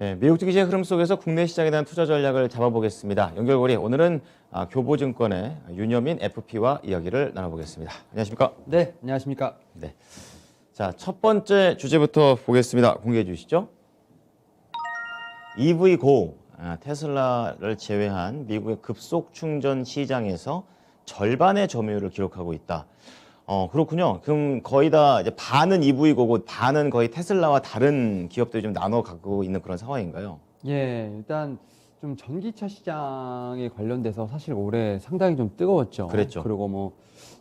네, 미국 증시의 흐름 속에서 국내 시장에 대한 투자 전략을 잡아보겠습니다. 연결고리 오늘은 교보증권의 윤여민 FP와 이야기를 나눠보겠습니다. 안녕하십니까? 네, 안녕하십니까? 네. 자, 첫 번째 주제부터 보겠습니다. 공개해 주시죠. EV 고, 테슬라를 제외한 미국의 급속 충전 시장에서 절반의 점유율을 기록하고 있다. 그렇군요. 그럼 거의 다 이제 반은 EV고고 반은 거의 테슬라와 다른 기업들이 좀 나눠 갖고 있는 그런 상황인가요? 예, 일단 좀 전기차 시장에 관련돼서 사실 올해 상당히 좀 뜨거웠죠. 그랬죠. 그리고 뭐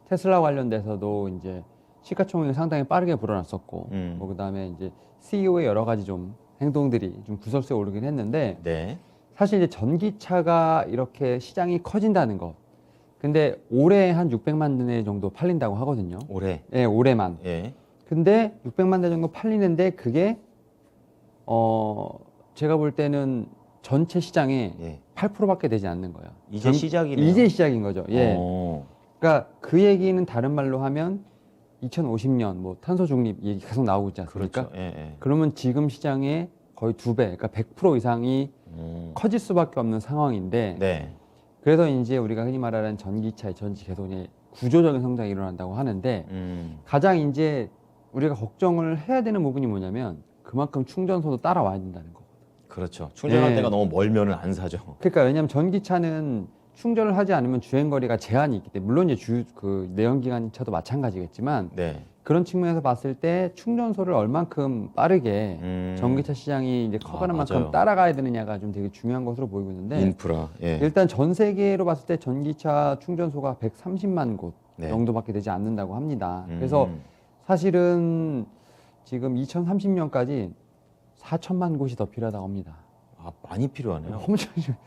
테슬라 관련돼서도 이제 시가총액이 상당히 빠르게 불어났었고, 뭐 그다음에 이제 CEO의 여러 가지 좀 행동들이 좀 구설수에 오르긴 했는데, 네. 사실 이제 전기차가 이렇게 시장이 커진다는 것. 근데 올해 한 600만 대 정도 팔린다고 하거든요. 올해. 예, 올해만. 예. 근데 600만 대 정도 팔리는데 그게 제가 볼 때는 전체 시장의 예. 8%밖에 되지 않는 거예요. 이제 시작이네요. 이제 시작인 거죠. 예. 어. 그러니까 그 얘기는 다른 말로 하면 2050년 뭐 탄소 중립 얘기 계속 나오고 있지 않습니까? 그렇죠. 예, 예. 그러면 지금 시장의 거의 2배, 그러니까 100% 이상이 커질 수밖에 없는 상황인데 네. 그래서 이제 우리가 흔히 말하는 전기차의 전지 개선의 구조적인 성장이 일어난다고 하는데 가장 이제 우리가 걱정을 해야 되는 부분이 뭐냐면 그만큼 충전소도 따라와야 된다는 거거든요. 그렇죠. 충전할 네. 때가 너무 멀면은 안 사죠. 그러니까 왜냐하면 전기차는 충전을 하지 않으면 주행 거리가 제한이 있기 때문에 물론 이제 그 내연기관차도 마찬가지겠지만 네. 그런 측면에서 봤을 때 충전소를 얼만큼 빠르게 전기차 시장이 이제 커가는 만큼 맞아요. 따라가야 되느냐가 좀 되게 중요한 것으로 보이고 있는데 인프라. 예. 일단 전 세계로 봤을 때 전기차 충전소가 130만 곳 네. 정도밖에 되지 않는다고 합니다. 그래서 사실은 지금 2030년까지 4천만 곳이 더 필요하다고 합니다. 많이 필요하네요.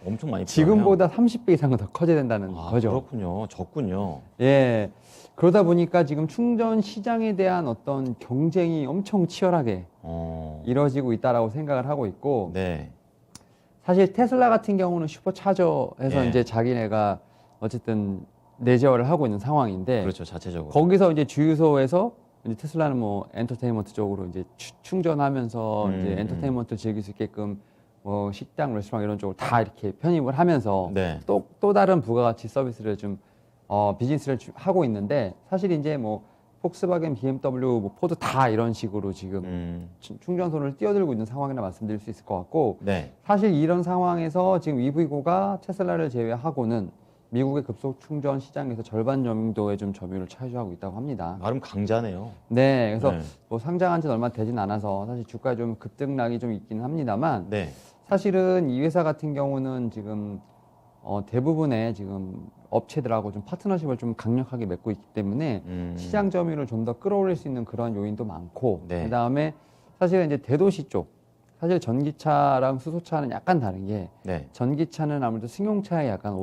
엄청 많이 필요하네요. 지금보다 30배 이상은 더 커져야 된다는 거죠. 그렇군요. 적군요. 예. 그러다 보니까 지금 충전 시장에 대한 어떤 경쟁이 엄청 치열하게 이루어지고 있다라고 생각을 하고 있고 네. 사실 테슬라 같은 경우는 슈퍼차저에서 예. 이제 자기네가 어쨌든 내재화를 하고 있는 상황인데 그렇죠. 자체적으로. 거기서 이제 주유소에서 이제 테슬라는 뭐 엔터테인먼트 쪽으로 이제 충전하면서 이제 엔터테인먼트를 즐길 수 있게끔 뭐 식당, 레스토랑 이런 쪽으로 다 이렇게 편입을 하면서 네. 또 다른 부가가치 서비스를 좀 비즈니스를 하고 있는데 사실 이제 뭐 폭스바겐, BMW, 뭐 포드 다 이런 식으로 지금 충전소를 뛰어들고 있는 상황이라 말씀드릴 수 있을 것 같고 네. 사실 이런 상황에서 지금 EV고가 테슬라를 제외하고는 미국의 급속 충전 시장에서 절반 정도의 좀 점유율을 차지하고 있다고 합니다. 나름 강자네요. 네, 그래서 네. 뭐 상장한 지 얼마 되진 않아서 사실 주가 좀 급등락이 좀 있기는 합니다만 네. 사실은 이 회사 같은 경우는 지금 대부분의 지금 업체들하고 좀 파트너십을 좀 강력하게 맺고 있기 때문에 시장 점유율을 좀 더 끌어올릴 수 있는 그런 요인도 많고 네. 그다음에 사실은 이제 대도시 쪽 사실 전기차랑 수소차는 약간 다른 게 네. 전기차는 아무래도 승용차에 약간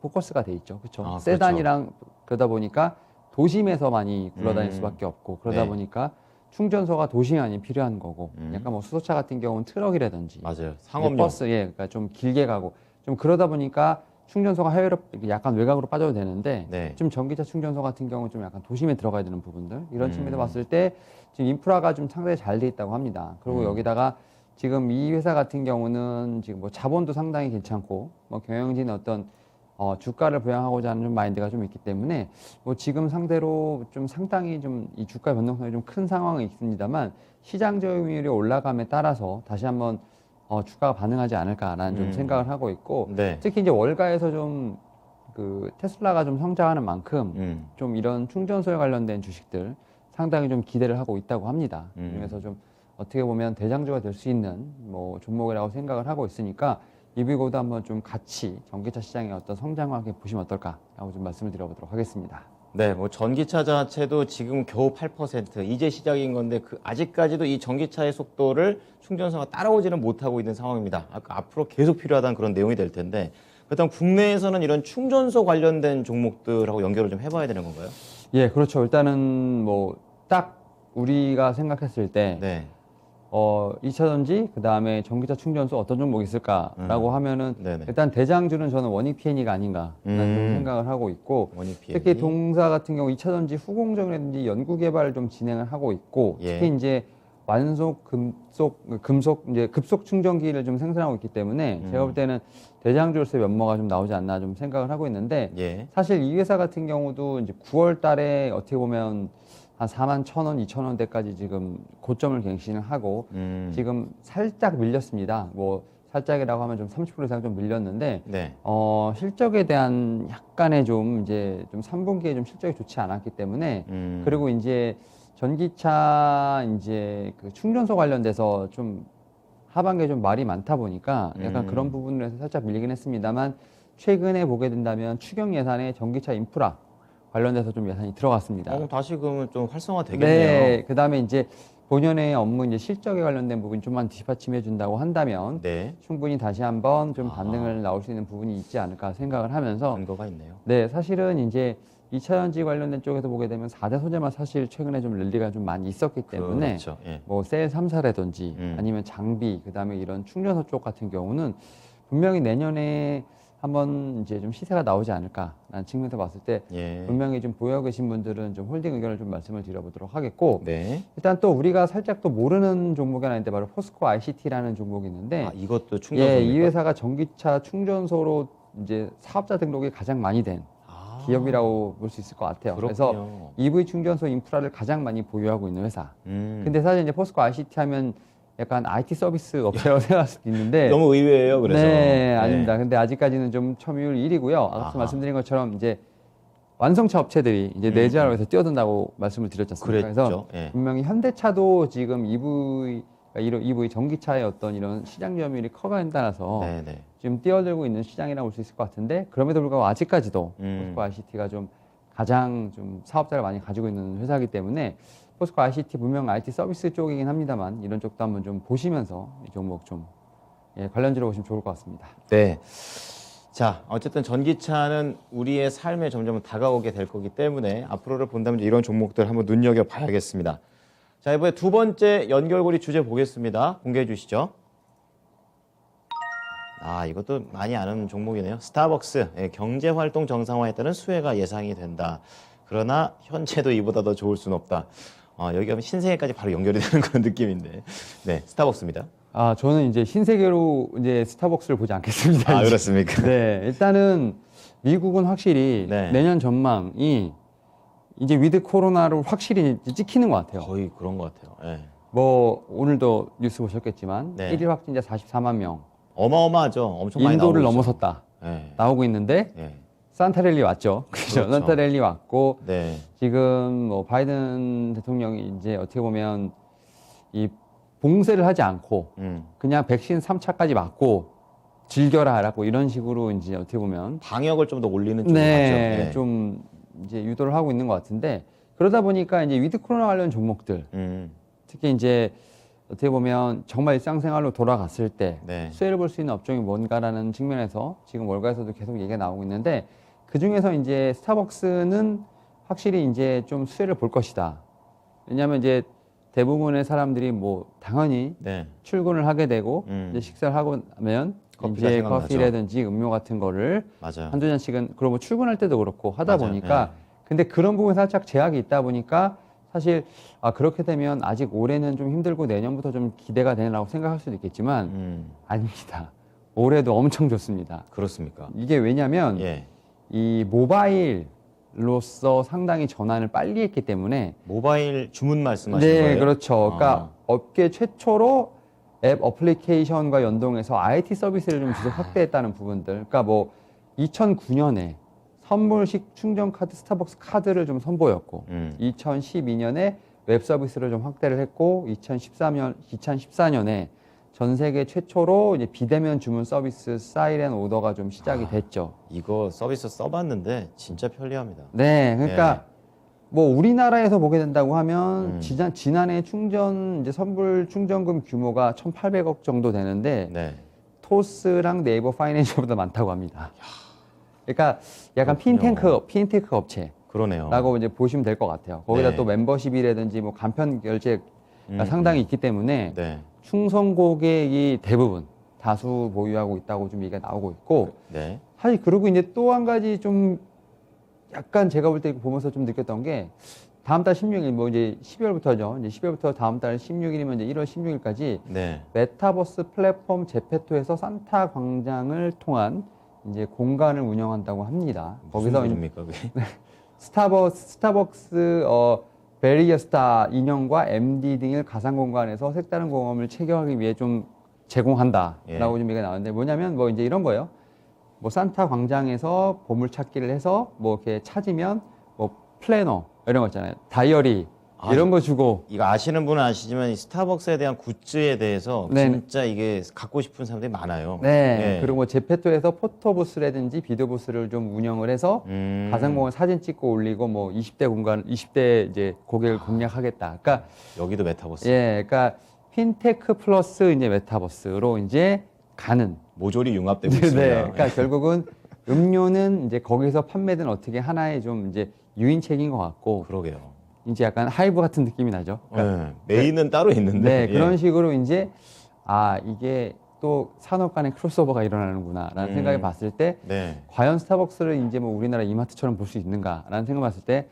포커스가 돼 있죠. 그렇죠? 그렇죠. 세단이랑 그러다 보니까 도심에서 많이 굴러다닐 수밖에 없고 그러다 네. 보니까 충전소가 도심이 아닌 필요한 거고 약간 뭐 수소차 같은 경우는 트럭이라든지 맞아요. 상업용. 버스 그러니까 좀 길게 가고 좀 그러다 보니까 충전소가 해외로 약간 외곽으로 빠져도 되는데 네. 좀 전기차 충전소 같은 경우 좀 약간 도심에 들어가야 되는 부분들 이런 측면에서 봤을 때 지금 인프라가 좀 상당히 잘 돼 있다고 합니다. 그리고 여기다가 지금 이 회사 같은 경우는 지금 뭐 자본도 상당히 괜찮고 뭐 경영진 어떤 주가를 부양하고자 하는 좀 마인드가 좀 있기 때문에 뭐 지금 상대로 좀 상당히 좀 이 주가 변동성이 좀 큰 상황은 있습니다만 시장 점유율이 올라감에 따라서 다시 한번 주가가 반응하지 않을까라는 좀 생각을 하고 있고 네. 특히 이제 월가에서 좀 그 테슬라가 좀 성장하는 만큼 좀 이런 충전소에 관련된 주식들 상당히 좀 기대를 하고 있다고 합니다. 그래서 좀 어떻게 보면 대장주가 될 수 있는 뭐 종목이라고 생각을 하고 있으니까 EV고도 한번 좀 같이 전기차 시장의 어떤 성장과 함께 보시면 어떨까라고 좀 말씀을 드려보도록 하겠습니다. 네, 뭐 전기차 자체도 지금 겨우 8%, 이제 시작인 건데 아직까지도 이 전기차의 속도를 충전소가 따라오지는 못하고 있는 상황입니다. 앞으로 계속 필요하다는 그런 내용이 될 텐데 일단 국내에서는 이런 충전소 관련된 종목들하고 연결을 좀 해봐야 되는 건가요? 예, 그렇죠. 일단은 뭐 딱 우리가 생각했을 때 네. 2차 전지, 그 다음에 전기차 충전소 어떤 종목이 있을까라고 하면은 네네. 일단 대장주는 저는 원익 P&E가 아닌가라는 좀 생각을 하고 있고 원익 P&E. 특히 동사 같은 경우 2차 전지 후공정이라든지 연구 개발을 좀 진행을 하고 있고 예. 특히 이제 완속 금속 이제 급속 충전기를 좀 생산하고 있기 때문에 제가 볼 때는 대장주로서의 면모가 좀 나오지 않나 좀 생각을 하고 있는데 예. 사실 이 회사 같은 경우도 이제 9월 달에 어떻게 보면 한 41,000원, 2,000원대까지 지금 고점을 갱신을 하고 지금 살짝 밀렸습니다. 뭐 살짝이라고 하면 좀 30% 이상 좀 밀렸는데 네. 실적에 대한 약간의 좀 이제 좀 3분기에 좀 실적이 좋지 않았기 때문에 그리고 이제 전기차 이제 그 충전소 관련돼서 좀 하반기에 좀 말이 많다 보니까 약간 그런 부분으로 해서 살짝 밀리긴 했습니다만 최근에 보게 된다면 추경 예산에 전기차 인프라 관련돼서 좀 예산이 들어갔습니다. 다시 그러면 좀 활성화 되겠네요. 네. 그다음에 이제 본연의 업무 이제 실적에 관련된 부분이 좀만 뒷받침해 준다고 한다면 네. 충분히 다시 한번 좀 반등을 나올 수 있는 부분이 있지 않을까 생각을 하면서 근거가 있네요. 네, 사실은 이제 2차 전지 관련된 쪽에서 보게 되면 4대 소재만 사실 최근에 좀 랠리가 좀 많이 있었기 때문에 그렇죠. 예. 뭐 셀 3사라든지 아니면 장비 그다음에 이런 충전소 쪽 같은 경우는 분명히 내년에 한번 이제 좀 시세가 나오지 않을까라는 측면에서 봤을 때 예. 분명히 좀 보유 계신 분들은 좀 홀딩 의견을 좀 말씀을 드려보도록 하겠고 네. 일단 또 우리가 살짝 또 모르는 종목이 하나 있는데 바로 포스코 ICT라는 종목이 있는데 이것도 충전소입니까? 예, 이 회사가 전기차 충전소로 이제 사업자 등록이 가장 많이 된 기업이라고 볼 수 있을 것 같아요. 그래서 그렇군요. EV 충전소 인프라를 가장 많이 보유하고 있는 회사. 근데 음. 사실 이제 포스코 ICT 하면 약간 IT 서비스 업체라고 생각할 수도 있는데 너무 의외예요. 그래서. 네, 아닙니다. 근데 아직까지는 좀 점유율 1위고요. 아까 아하. 말씀드린 것처럼 이제 완성차 업체들이 이제 내재하러 해서 뛰어든다고 말씀을 드렸지 않습니까? 그래서 그랬죠. 예. 분명히 현대차도 지금 EV 이런 EV 전기차의 어떤 이런 시장 점유율이 커가는 따라서 네네. 지금 뛰어들고 있는 시장이라고 볼 수 있을 것 같은데 그럼에도 불구하고 아직까지도 포스코 ICT가 좀 가장 좀 사업자를 많이 가지고 있는 회사이기 때문에 포스코 ICT 분명 IT 서비스 쪽이긴 합니다만 이런 쪽도 한번 좀 보시면서 이 종목 좀 관련주로 보시면 좋을 것 같습니다. 네. 자, 어쨌든 전기차는 우리의 삶에 점점 다가오게 될 거기 때문에 앞으로를 본다면 이런 종목들 한번 눈여겨봐야겠습니다. 자, 이번에 두 번째 연결고리 주제 보겠습니다. 공개해 주시죠. 이것도 많이 아는 종목이네요. 스타벅스, 경제활동 정상화에 따른 수혜가 예상이 된다. 그러나 현재도 이보다 더 좋을 수는 없다. 여기 가면 신세계까지 바로 연결이 되는 그런 느낌인데. 네, 스타벅스입니다. 저는 이제 신세계로 이제 스타벅스를 보지 않겠습니다. 이제. 그렇습니까? 네, 일단은 미국은 확실히 네. 내년 전망이 이제 위드 코로나로 확실히 이제 찍히는 것 같아요. 거의 그런 것 같아요. 예. 뭐 오늘도 뉴스 보셨겠지만 네. 1일 확진자 44만 명, 어마어마하죠. 엄청 많이 인도를 나오고 있죠. 넘어섰다 예. 나오고 있는데 예. 산타랠리 왔죠. 그죠? 그렇죠. 산타랠리 왔고 네. 지금 뭐 바이든 대통령이 이제 어떻게 보면 이 봉쇄를 하지 않고 그냥 백신 3차까지 맞고 즐겨라라고 이런 식으로 이제 어떻게 보면 방역을 좀 더 올리는 쪽으로 네, 갔죠. 네. 좀 이제 유도를 하고 있는 것 같은데 그러다 보니까 이제 위드 코로나 관련 종목들 특히 이제 어떻게 보면 정말 일상생활로 돌아갔을 때 네. 수혜를 볼 수 있는 업종이 뭔가라는 측면에서 지금 월가에서도 계속 얘기가 나오고 있는데 그 중에서 이제 스타벅스는 확실히 이제 좀 수혜를 볼 것이다. 왜냐하면 이제 대부분의 사람들이 뭐 당연히 네. 출근을 하게 되고 이제 식사를 하고 나면 커피가 이제 생각나죠. 커피라든지 음료 같은 거를 맞아요. 한두 잔씩은 그리고 뭐 출근할 때도 그렇고 하다 맞아요. 보니까 근데 그런 부분에 살짝 제약이 있다 보니까 사실 그렇게 되면 아직 올해는 좀 힘들고 내년부터 좀 기대가 되라고 생각할 수도 있겠지만 아닙니다. 올해도 엄청 좋습니다. 그렇습니까? 이게 왜냐면 예. 이 모바일로서 상당히 전환을 빨리 했기 때문에 모바일 주문 말씀하시는 네, 거예요? 그렇죠. 그러니까 업계 최초로 앱 어플리케이션과 연동해서 IT 서비스를 좀 지속 확대했다는 부분들. 그러니까 뭐 2009년에 선물식 충전 카드 스타벅스 카드를 좀 선보였고 2012년에 웹 서비스를 좀 확대를 했고 2014년에 전 세계 최초로 이제 비대면 주문 서비스 사이렌 오더가 좀 시작이 됐죠. 이거 서비스 써봤는데 진짜 편리합니다. 네, 그러니까 뭐 우리나라에서 보게 된다고 하면 지난해 충전 이제 선불 충전금 규모가 1,800억 정도 되는데 네. 토스랑 네이버 파이낸셜보다 많다고 합니다. 그러니까 약간 그렇군요. 핀테크 업체라고 그러네요. 이제 보시면 될 것 같아요. 거기다 네. 또 멤버십이라든지 뭐 간편 결제가 상당히 있기 때문에 네. 충성 고객이 대부분 다수 보유하고 있다고 좀 얘기가 나오고 있고 네. 사실 그리고 이제 또 한 가지 좀 약간 제가 볼 때 보면서 좀 느꼈던 게 다음 달 16일, 뭐 이제 12월부터죠. 이제 12월부터 다음 달 16일이면 이제 1월 16일까지 네. 메타버스 플랫폼 제페토에서 산타 광장을 통한 이제 공간을 운영한다고 합니다. 무슨 거기서 소리입니까, 그게? 스타벅스 베리어스타 인형과 MD 등을 가상 공간에서 색다른 경험을 체결하기 위해 좀 제공한다라고 예. 좀 얘기가 나왔는데 뭐냐면 뭐 이제 이런 거예요. 뭐 산타 광장에서 보물 찾기를 해서 뭐 이렇게 찾으면 뭐 플래너 이런 거 있잖아요. 다이어리 이런 거 주고 이거 아시는 분은 아시지만 이 스타벅스에 대한 굿즈에 대해서 네. 진짜 이게 갖고 싶은 사람들이 많아요. 네. 예. 그리고 뭐 제페토에서 포토부스라든지 비디오 부스를 좀 운영을 해서 가상공간 사진 찍고 올리고 뭐 20대 이제 고객을 공략하겠다. 그러니까 여기도 메타버스. 예, 그러니까 핀테크 플러스 이제 메타버스로 이제 가는. 모조리 융합되고 네, 있습니다. 그러니까 결국은 음료는 이제 거기서 판매된 어떻게 하나의 좀 이제 유인책인 것 같고 그러게요. 이제 약간 하이브 같은 느낌이 나죠. 그러니까 메인은 따로 있는데. 네, 예. 그런 식으로 이제 이게 또 산업 간의 크로스오버가 일어나는구나라는 생각을 봤을 때 네. 과연 스타벅스를 이제 뭐 우리나라 이마트처럼 볼 수 있는가라는 생각을 봤을 때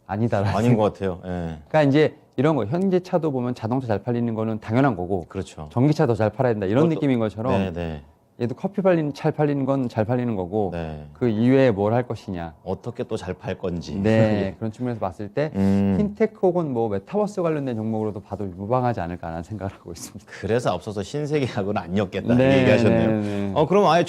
아니다라는 아닌 것 같아요. 예. 그러니까 이제 이런 거 현대차도 보면 자동차 잘 팔리는 거는 당연한 거고 그렇죠. 전기차 더 잘 팔아야 된다 이런 그것도- 느낌인 것처럼 네, 네. 얘도 커피 잘 팔리는 건 잘 팔리는 거고 네. 그 이외에 뭘 할 것이냐 어떻게 또 잘 팔 건지. 네 그런 측면에서 봤을 때 음, 핀테크 혹은 뭐 메타버스 관련된 종목으로도 봐도 무방하지 않을까라는 생각을 하고 있습니다. 그래서 앞서서 신세계하고는 안 엮겠다 이렇게 얘기하셨네요. 네. 그럼 아예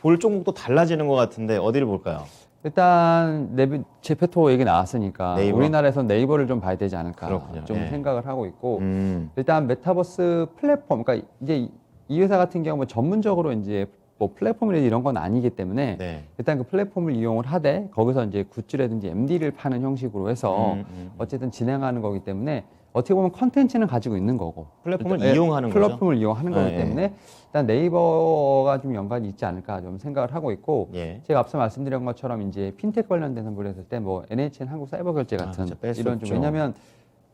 볼 종목도 달라지는 것 같은데 어디를 볼까요? 일단 제페토 얘기 나왔으니까 네이버. 우리나라에서 네이버를 좀 봐야 되지 않을까 그렇군요. 좀 예. 생각을 하고 있고 일단 일단 메타버스 플랫폼 그러니까 이제 이 회사 같은 경우는 전문적으로 이제 뭐 플랫폼이라든지 이런 건 아니기 때문에 네. 일단 그 플랫폼을 이용을 하되 거기서 이제 굿즈라든지 MD를 파는 형식으로 해서 어쨌든 진행하는 거기 때문에 어떻게 보면 컨텐츠는 가지고 있는 거고 플랫폼을 일단, 이용하는 거죠. 플랫폼을 이용하는 거기 예, 때문에 일단 네이버가 좀 연관이 있지 않을까 좀 생각을 하고 있고 예. 제가 앞서 말씀드린 것처럼 이제 핀테크 관련된 선물을 했을 때 뭐 NHN 한국사이버결제 같은 진짜 뺄수 이런 좀 없죠. 왜냐하면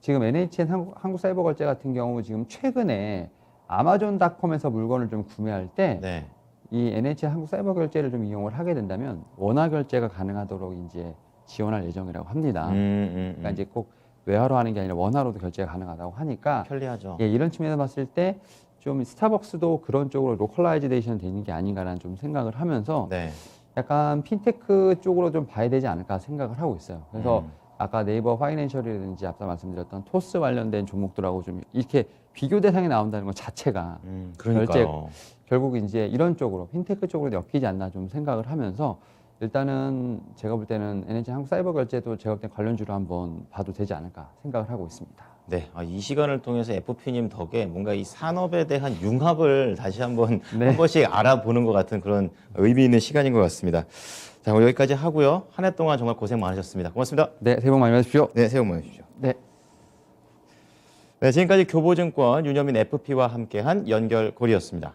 지금 NHN 한국사이버결제 같은 경우 지금 최근에 아마존닷컴에서 물건을 좀 구매할 때 네. 이 NHN 한국사이버결제를 좀 이용을 하게 된다면 원화 결제가 가능하도록 이제 지원할 예정이라고 합니다. 그러니까 이제 꼭 외화로 하는 게 아니라 원화로도 결제가 가능하다고 하니까 편리하죠. 예, 이런 측면에서 봤을 때 좀 스타벅스도 그런 쪽으로 로컬라이제이션 되는 게 아닌가라는 좀 생각을 하면서 네. 약간 핀테크 쪽으로 좀 봐야 되지 않을까 생각을 하고 있어요. 그래서 아까 네이버 파이낸셜이라든지 앞서 말씀드렸던 토스 관련된 종목들하고 좀 이렇게 비교 대상에 나온다는 것 자체가 그러니까요. 결국 이제 이런 쪽으로 핀테크 쪽으로 엮이지 않나 좀 생각을 하면서 일단은 제가 볼 때는 NHN 한국사이버결제도 제가 볼 때 관련주로 한번 봐도 되지 않을까 생각을 하고 있습니다. 네, 이 시간을 통해서 FP님 덕에 뭔가 이 산업에 대한 융합을 다시 한번 네. 한 번씩 알아보는 것 같은 그런 의미 있는 시간인 것 같습니다. 자, 오늘 여기까지 하고요. 한 해 동안 정말 고생 많으셨습니다. 고맙습니다. 네, 새해 복 많이 받으십시오. 네, 새해 복 많이 받으십시오. 네. 네, 지금까지 교보증권 윤여민 FP와 함께한 연결고리였습니다.